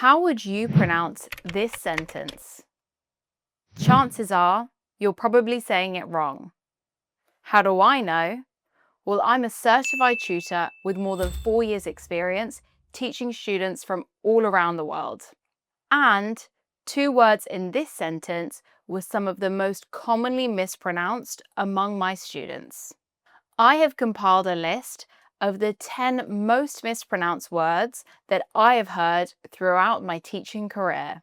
How would you pronounce this sentence? Chances are you're probably saying it wrong. How do I know? Well, I'm a certified tutor with more than 4 years experience teaching students from all around the world. And 2 words in this sentence were some of the most commonly mispronounced among my students. I have compiled a list of the 10 most mispronounced words that I have heard throughout my teaching career,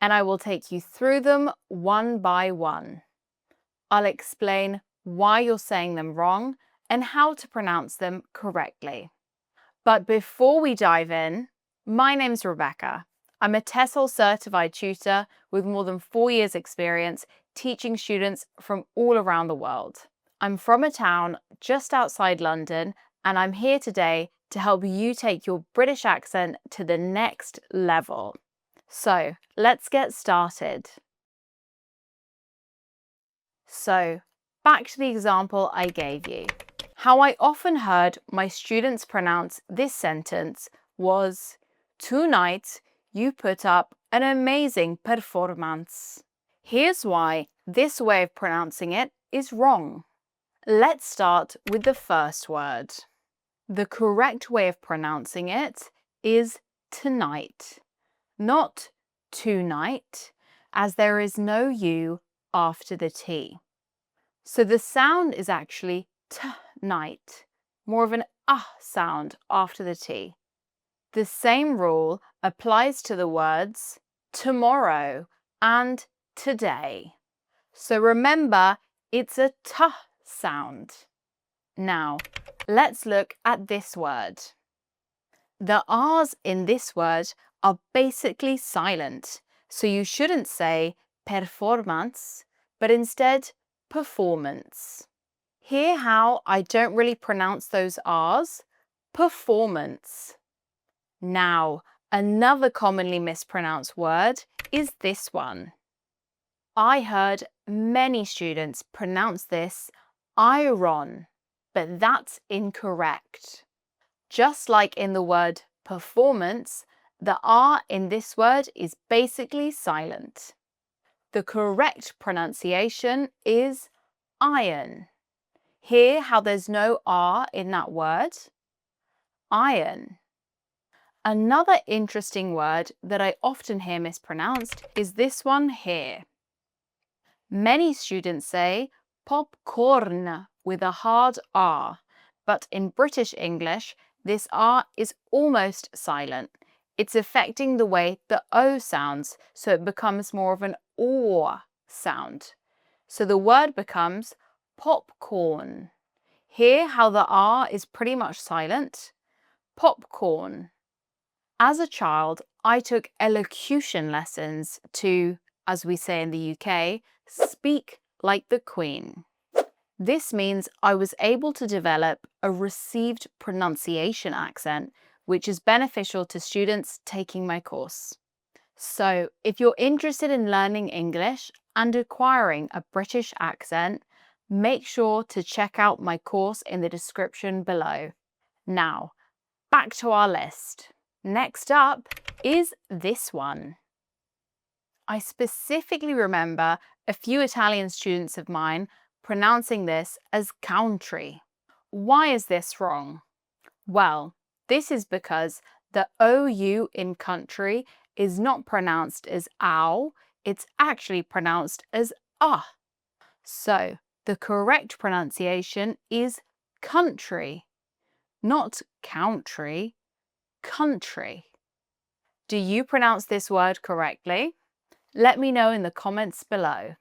and I will take you through them one by one. I'll explain why you're saying them wrong and how to pronounce them correctly. But before we dive in, my name's Rebecca. I'm a TESOL-certified tutor with more than 4 years experience teaching students from all around the world. I'm from a town just outside London, and I'm here today to help you take your British accent to the next level. So let's get started. So back to the example I gave you. How I often heard my students pronounce this sentence was, "Tonight you put up an amazing performance." Here's why this way of pronouncing it is wrong. Let's start with the first word. The correct way of pronouncing it is tonight, not tonight, as there is no U after the T. So the sound is actually t-night, more of an sound after the T. The same rule applies to the words tomorrow and today. So remember, it's a t sound. Now, let's look at this word. The R's in this word are basically silent, so you shouldn't say performance, but instead performance. Hear how I don't really pronounce those R's? Performance. Now, another commonly mispronounced word is this one. I heard many students pronounce this iron, but that's incorrect. Just like in the word performance, the R in this word is basically silent. The correct pronunciation is iron. Hear how there's no R in that word? Iron. Another interesting word that I often hear mispronounced is this one here. Many students say popcorn with a hard R, but in British English, this R is almost silent. It's affecting the way the O sounds, so it becomes more of an O sound. So the word becomes popcorn. Hear how the R is pretty much silent? Popcorn. As a child, I took elocution lessons to, as we say in the UK, speak like the Queen. This means I was able to develop a received pronunciation accent, which is beneficial to students taking my course. So, if you're interested in learning English and acquiring a British accent, make sure to check out my course in the description below. Now, back to our list. Next up is this one. I specifically remember a few Italian students of mine pronouncing this as country. Why is this wrong? Well, this is because the OU in country is not pronounced as ow, it's actually pronounced as ah. So the correct pronunciation is country, not country, country. Do you pronounce this word correctly? Let me know in the comments below.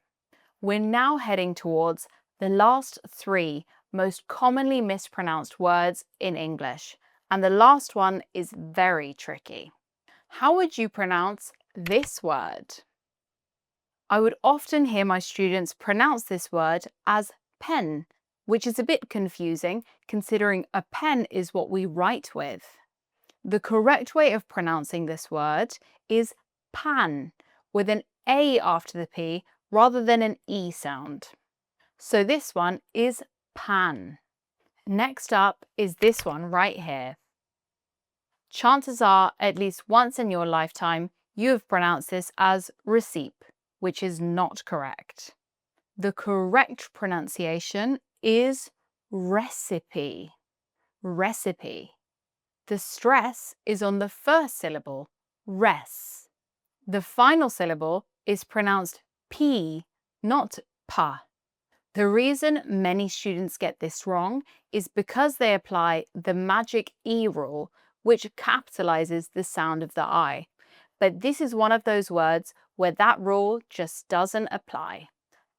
We're now heading towards the last 3 most commonly mispronounced words in English, and the last one is very tricky. How would you pronounce this word? I would often hear my students pronounce this word as pen, which is a bit confusing considering a pen is what we write with. The correct way of pronouncing this word is pan, with an A after the P rather than an E sound. So this one is pan. Next up is this one right here. chances are at least once in your lifetime you have pronounced this as receipt, which is not correct. The correct pronunciation is recipe. Recipe. The stress is on the first syllable, res. The final syllable is pronounced p, not pa. The reason many students get this wrong is because they apply the magic E rule, which capitalizes the sound of the I. But this is one of those words where that rule just doesn't apply.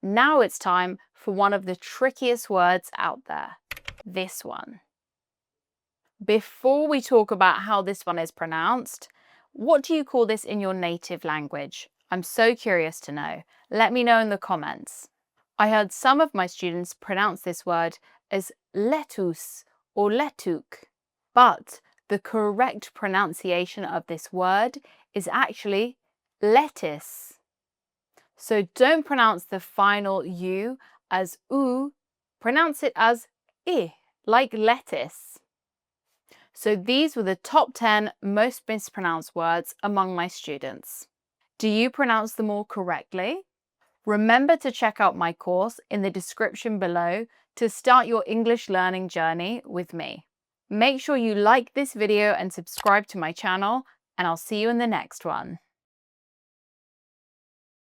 Now it's time for one of the trickiest words out there, this one. Before we talk about how this one is pronounced, what do you call this in your native language? I'm so curious to know. Let me know in the comments. I heard some of my students pronounce this word as lettuce or letuk, but the correct pronunciation of this word is actually lettuce. So don't pronounce the final U as U, pronounce it as I, like lettuce. So these were the top 10 most mispronounced words among my students. Do you pronounce them all correctly? Remember to check out my course in the description below to start your English learning journey with me. Make sure you like this video and subscribe to my channel, and I'll see you in the next one.